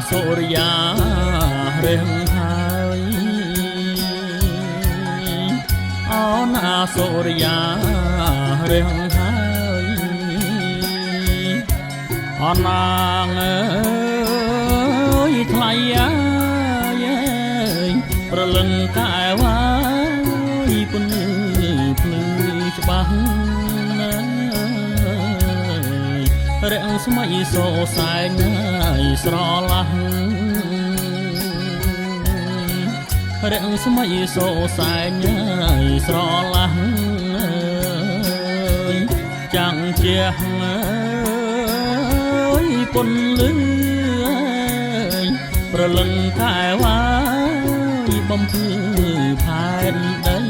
សុរិយារៀងហើយអណាសុរិយារៀងហើយអណាងអើយថ្លៃអាយប្រលឹងកែវាយពុនភ្លឺច្បាស់ណាស់រាំងស្មៃសោសែងហើយស្រឡះរាំងស្មៃសោសែងហើយស្រឡះចាំងជះពុនលឺប្រលឹងកែវាយបំភ្លឺផែនដី